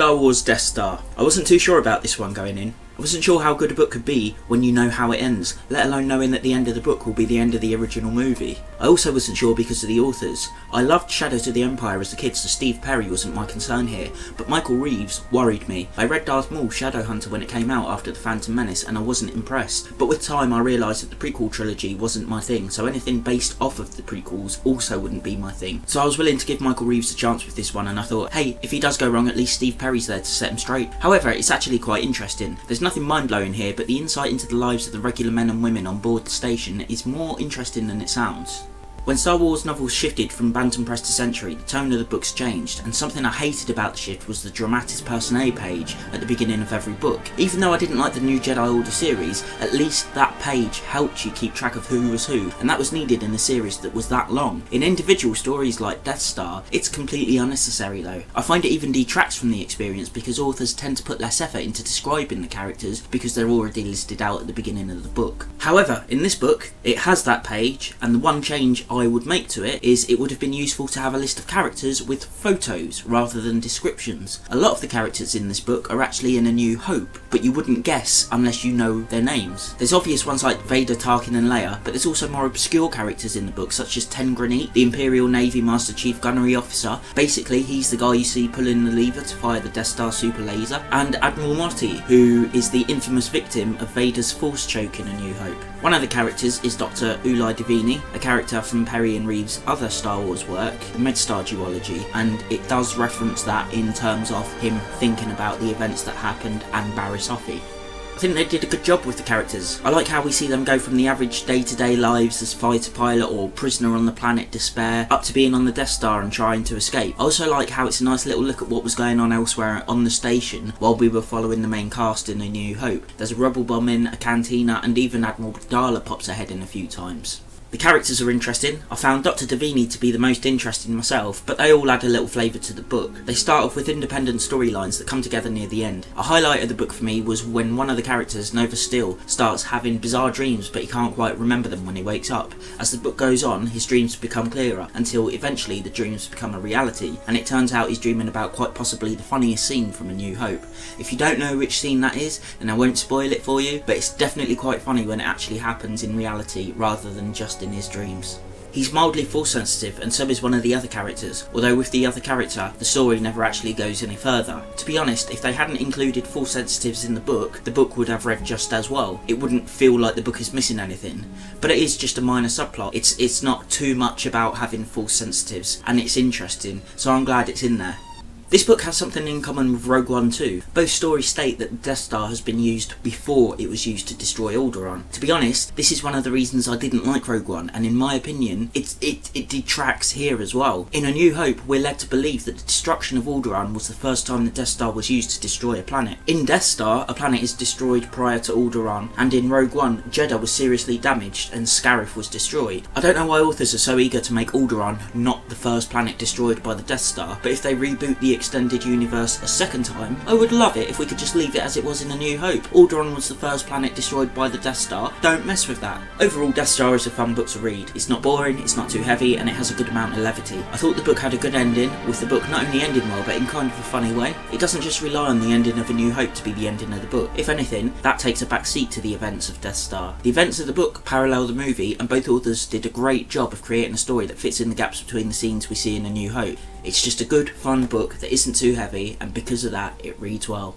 Star Wars Death Star. I wasn't too sure about this one going in. I wasn't sure how good a book could be when you know how it ends, let alone knowing that the end of the book will be the end of the original movie. I also wasn't sure because of the authors. I loved Shadows of the Empire as a kid, so Steve Perry wasn't my concern here, but Michael Reeves worried me. I read Darth Maul Shadowhunter when it came out after The Phantom Menace and I wasn't impressed, but with time I realised that the prequel trilogy wasn't my thing, so anything based off of the prequels also wouldn't be my thing. So I was willing to give Michael Reeves a chance with this one, and I thought, hey, if he does go wrong, at least Steve Perry's there to set him straight. However, it's actually quite interesting. There's nothing mind-blowing here, but the insight into the lives of the regular men and women on board the station is more interesting than it sounds. When Star Wars novels shifted from Bantam Press to Century, the tone of the books changed, and something I hated about the shift was the Dramatis Personae page at the beginning of every book. Even though I didn't like the New Jedi Order series, at least that page helped you keep track of who was who, and that was needed in a series that was that long. In individual stories like Death Star, it's completely unnecessary though. I find it even detracts from the experience because authors tend to put less effort into describing the characters because they're already listed out at the beginning of the book. However, in this book, it has that page, and the one change I would make to it is it would have been useful to have a list of characters with photos rather than descriptions. A lot of the characters in this book are actually in A New Hope, but you wouldn't guess unless you know their names. There's obvious ones like Vader, Tarkin and Leia, but there's also more obscure characters in the book such as Ten Grenade, the Imperial Navy Master Chief Gunnery Officer. Basically, he's the guy you see pulling the lever to fire the Death Star super laser, and Admiral Motti, who is the infamous victim of Vader's force choke in A New Hope. One of the characters is Dr. Ulai Divini, a character from Perry and Reeves' other Star Wars work, the MedStar duology, and it does reference that in terms of him thinking about the events that happened and Barriss Offee. I think they did a good job with the characters. I like how we see them go from the average day-to-day lives as fighter pilot or prisoner on the planet Despair up to being on the Death Star and trying to escape. I also like how it's a nice little look at what was going on elsewhere on the station while we were following the main cast in A New Hope. There's a rebel bombing, a cantina, and even Admiral Dala pops ahead in a few times. The characters are interesting. I found Dr. Divini to be the most interesting myself, but they all add a little flavour to the book. They start off with independent storylines that come together near the end. A highlight of the book for me was when one of the characters, Nova Steel, starts having bizarre dreams but he can't quite remember them when he wakes up. As the book goes on, his dreams become clearer, until eventually the dreams become a reality, and it turns out he's dreaming about quite possibly the funniest scene from A New Hope. If you don't know which scene that is, then I won't spoil it for you, but it's definitely quite funny when it actually happens in reality rather than just in his dreams. He's mildly force sensitive, and so is one of the other characters, although with the other character, the story never actually goes any further. To be honest, if they hadn't included force sensitives in the book would have read just as well. It wouldn't feel like the book is missing anything. But it is just a minor subplot. It's not too much about having force sensitives, and it's interesting, so I'm glad it's in there. This book has something in common with Rogue One too. Both stories state that the Death Star has been used before it was used to destroy Alderaan. To be honest, this is one of the reasons I didn't like Rogue One, and in my opinion, it detracts here as well. In A New Hope, we're led to believe that the destruction of Alderaan was the first time the Death Star was used to destroy a planet. In Death Star, a planet is destroyed prior to Alderaan, and in Rogue One, Jedha was seriously damaged and Scarif was destroyed. I don't know why authors are so eager to make Alderaan not the first planet destroyed by the Death Star, but if they reboot the extended universe a second time, I would love it if we could just leave it as it was in A New Hope. Alderaan was the first planet destroyed by the Death Star. Don't mess with that. Overall, Death Star is a fun book to read. It's not boring, it's not too heavy, and it has a good amount of levity. I thought the book had a good ending, with the book not only ending well, but in kind of a funny way. It doesn't just rely on the ending of A New Hope to be the ending of the book. If anything, that takes a back seat to the events of Death Star. The events of the book parallel the movie, and both authors did a great job of creating a story that fits in the gaps between the scenes we see in A New Hope. It's just a good, fun book that isn't too heavy, and because of that, it reads well.